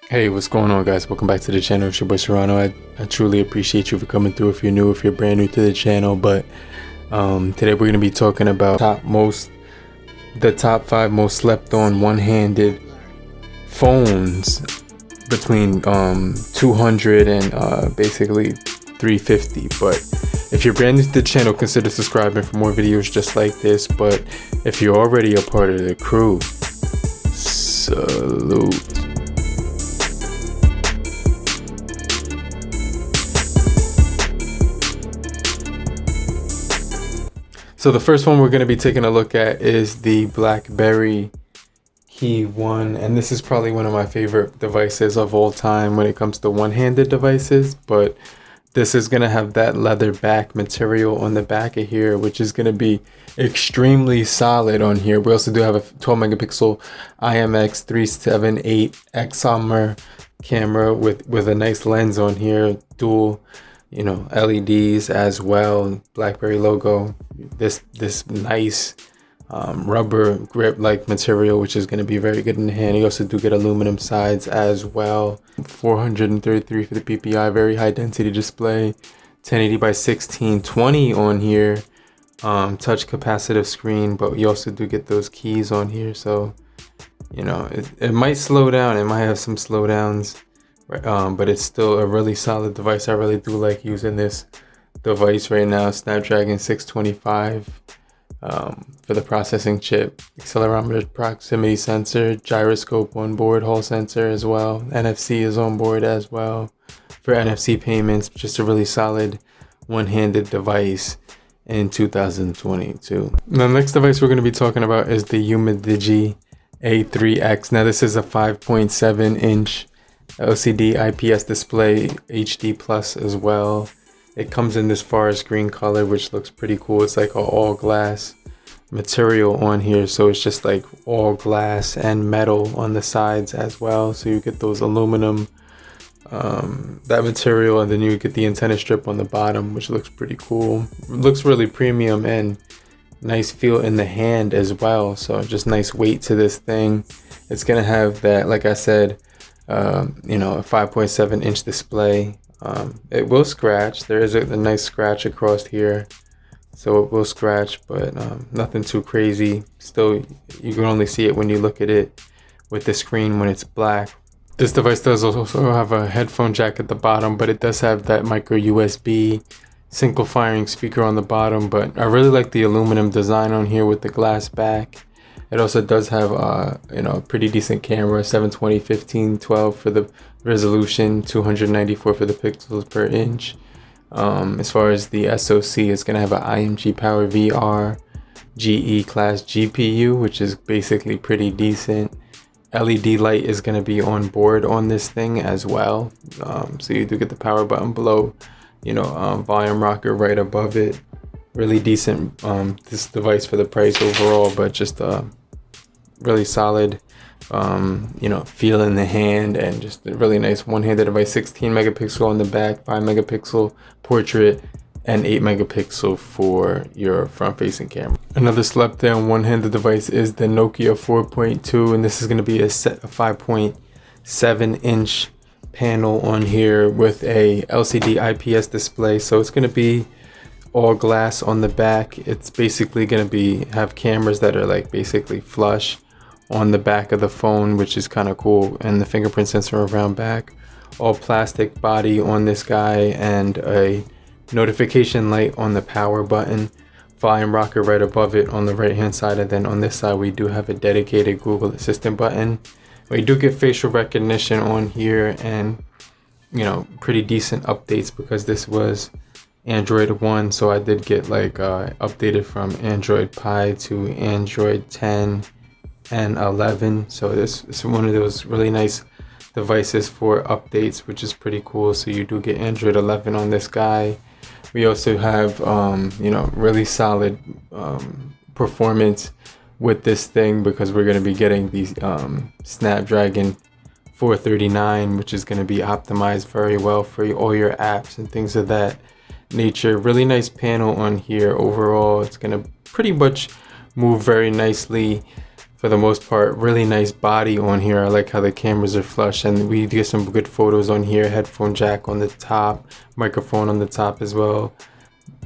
Hey, what's going on, guys? Welcome back to the channel. It's your boy Cyrano. I truly appreciate you for coming through. If you're new, if you're brand new to the channel, but today we're going to be talking about the top 5 most slept on one-handed phones between 200 and basically 350. But if you're brand new to the channel, consider subscribing for more videos just like this. But if you're already a part of the crew, salute. So the first one we're going to be taking a look at is the Blackberry KeyOne, and this is probably one of my favorite devices of all time when it comes to one-handed devices. But this is going to have that leather back material on the back of here, which is going to be extremely solid on here. We also do have a 12 megapixel IMX378 exomer camera with a nice lens on here, dual LEDs as well, Blackberry logo, this nice rubber grip like material, which is going to be very good in the hand. You also do get aluminum sides as well. 433 for the PPI, very high density display, 1080 by 1620 on here, touch capacitive screen, but you also do get those keys on here, so it might slow down, it might have some slowdowns. But it's still a really solid device. I really do like using this device right now. Snapdragon 625 for the processing chip, accelerometer, proximity sensor, gyroscope on board, hall sensor as well. NFC is on board as well for NFC payments. Just a really solid one-handed device in 2022. The next device we're going to be talking about is the Umidigi A3X. Now this is a 5.7 inch LCD IPS display, HD plus as well. It comes in this forest green color, which looks pretty cool. It's like an all glass material on here, so it's just like all glass and metal on the sides as well. So you get those aluminum, that material, and then you get the antenna strip on the bottom, which looks pretty cool. It looks really premium and nice feel in the hand as well. So just nice weight to this thing. It's gonna have that, like I said, a 5.7 inch display. It will scratch. There is a nice scratch across here, so it will scratch, but nothing too crazy. Still, you can only see it when you look at it with the screen when it's black. This device does also have a headphone jack at the bottom, but it does have that micro USB single firing speaker on the bottom. But I really like the aluminum design on here with the glass back. It also does have a pretty decent camera, 720 1512 for the resolution, 294 for the pixels per inch. As far as the SoC, it's going to have an IMG Power VR GE class GPU, which is basically pretty decent. LED light is going to be on board on this thing as well. So you do get the power button below, volume rocker right above it. Really decent this device for the price overall, but just really solid feel in the hand, and just a really nice one-handed device. 16 megapixel on the back, 5 megapixel portrait, and 8 megapixel for your front-facing camera. Another slept on one-handed device is the Nokia 4.2, and this is going to be a 5.7 inch panel on here with a LCD IPS display. So it's going to be all glass on the back. It's basically going to have cameras that are like basically flush on the back of the phone, which is kind of cool, and the fingerprint sensor around back. All plastic body on this guy, and a notification light on the power button, volume rocker right above it on the right hand side, and then on this side we do have a dedicated Google Assistant button. We do get facial recognition on here, and pretty decent updates, because this was Android 1, so I did get updated from Android Pie to Android 10 and 11. So this is one of those really nice devices for updates, which is pretty cool. So you do get Android 11 on this guy. We also have really solid performance with this thing, because we're going to be getting these Snapdragon 439, which is going to be optimized very well for all your apps and things of that nature. Really nice panel on here overall. It's going to pretty much move very nicely for the most part. Really nice body on here. I like how the cameras are flush, and we get some good photos on here. Headphone jack on the top, microphone on the top as well,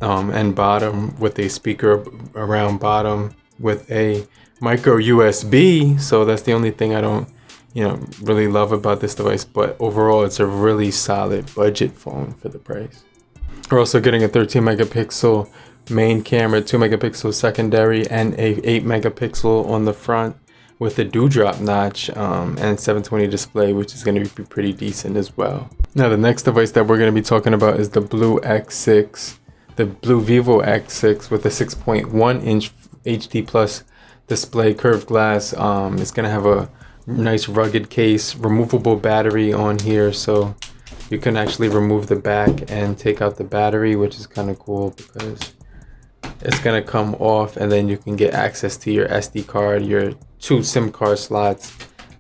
and bottom with a speaker around bottom with a micro USB. So that's the only thing I don't, really love about this device, but overall it's a really solid budget phone for the price. We're also getting a 13 megapixel main camera, 2 megapixel secondary, and a 8 megapixel on the front with a dewdrop notch, and 720 display, which is going to be pretty decent as well. Now the next device that we're going to be talking about is the Blu X6, the Blu Vivo X6 with a 6.1 inch HD plus display, curved glass. It's going to have a nice rugged case, removable battery on here, so you can actually remove the back and take out the battery, which is kind of cool because it's gonna come off, and then you can get access to your SD card, your 2 SIM card slots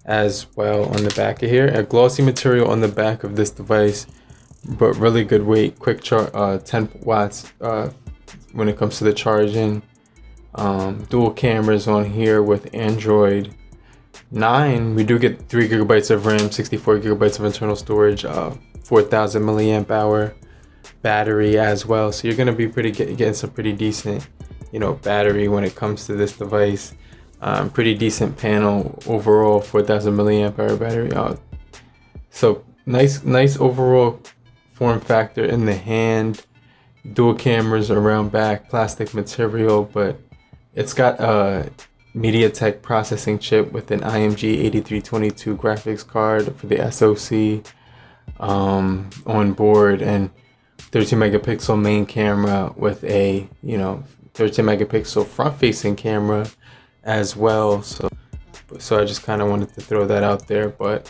as well on the back of here. A glossy material on the back of this device, but really good weight, quick charge, 10 watts when it comes to the charging. Dual cameras on here with Android 9. We do get 3 gigabytes of RAM, 64 gigabytes of internal storage, 4,000 milliamp hour battery as well. So you're going to be getting some pretty decent, battery when it comes to this device. Pretty decent panel overall, 4,000 milliamp hour battery. So nice overall form factor in the hand. Dual cameras around back, plastic material, but it's got a MediaTek processing chip with an IMG 8322 graphics card for the SoC on board, and 13 megapixel main camera with a 13 megapixel front facing camera as well. So I just kind of wanted to throw that out there, but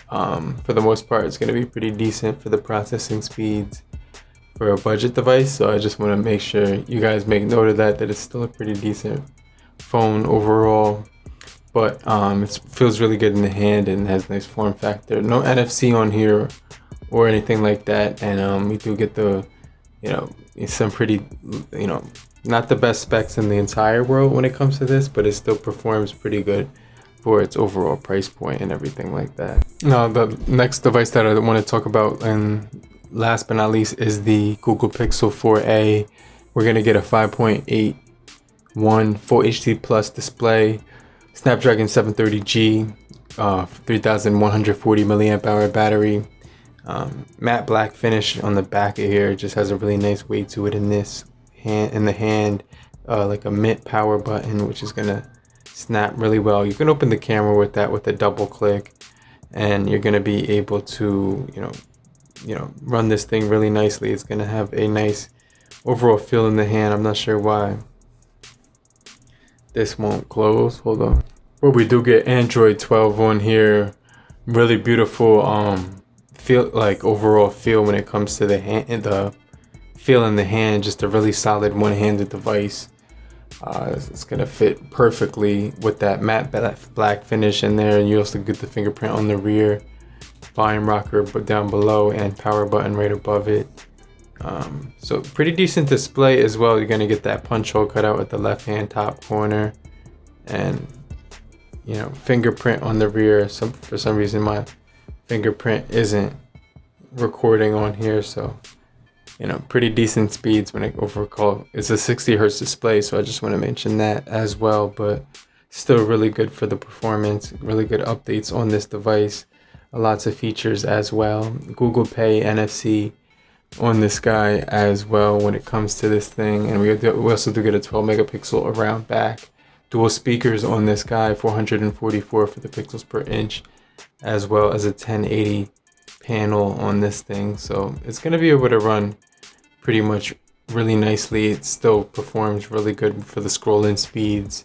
for the most part it's going to be pretty decent for the processing speeds for a budget device. So I just want to make sure you guys make note of that it's still a pretty decent phone overall, but it feels really good in the hand and has nice form factor. No NFC on here or anything like that, and we do get the some pretty not the best specs in the entire world when it comes to this, but it still performs pretty good for its overall price point and everything like that. Now the next device that I want to talk about, and last but not least, is the Google Pixel 4a. We're gonna get a 5.81 Full HD Plus display, Snapdragon 730G, 3,140 milliamp hour battery, matte black finish on the back of here. It just has a really nice weight to it in this hand, like a mint power button, which is gonna snap really well. You can open the camera with that with a double click, and you're gonna be able to run this thing really nicely. It's gonna have a nice overall feel in the hand. I'm not sure why this won't close. Hold on. But we do get Android 12 on here. Really beautiful overall feel when it comes to the hand, the feel in the hand. Just a really solid one-handed device. It's gonna fit perfectly with that matte black finish in there, and you also get the fingerprint on the rear, volume rocker but down below, and power button right above it. So pretty decent display as well. You're gonna get that punch hole cut out at the left hand top corner, and fingerprint on the rear. For some reason my fingerprint isn't recording on here, so pretty decent speeds when it overall. It's a 60 hertz display, so I just want to mention that as well, but still really good for the performance. Really good updates on this device, lots of features as well. Google Pay, NFC on this guy as well when it comes to this thing. And we also do get a 12 megapixel around back, dual speakers on this guy, 444 for the pixels per inch, as well as a 1080 panel on this thing. So it's going to be able to run pretty much really nicely. It still performs really good for the scrolling speeds.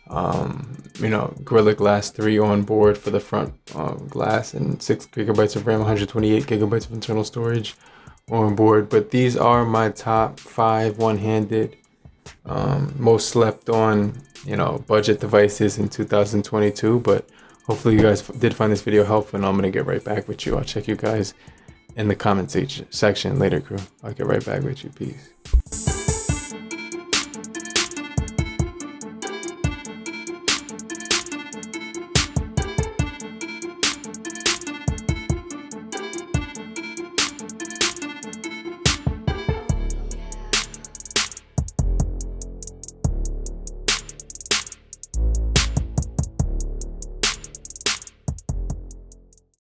Gorilla Glass 3 on board for the front glass, and 6 gigabytes of RAM, 128 gigabytes of internal storage on board. But these are my top 5 one-handed most slept on budget devices in 2022. But hopefully you guys did find this video helpful, and I'm gonna get right back with you. I'll check you guys in the comment section later, crew. I'll get right back with you. Peace.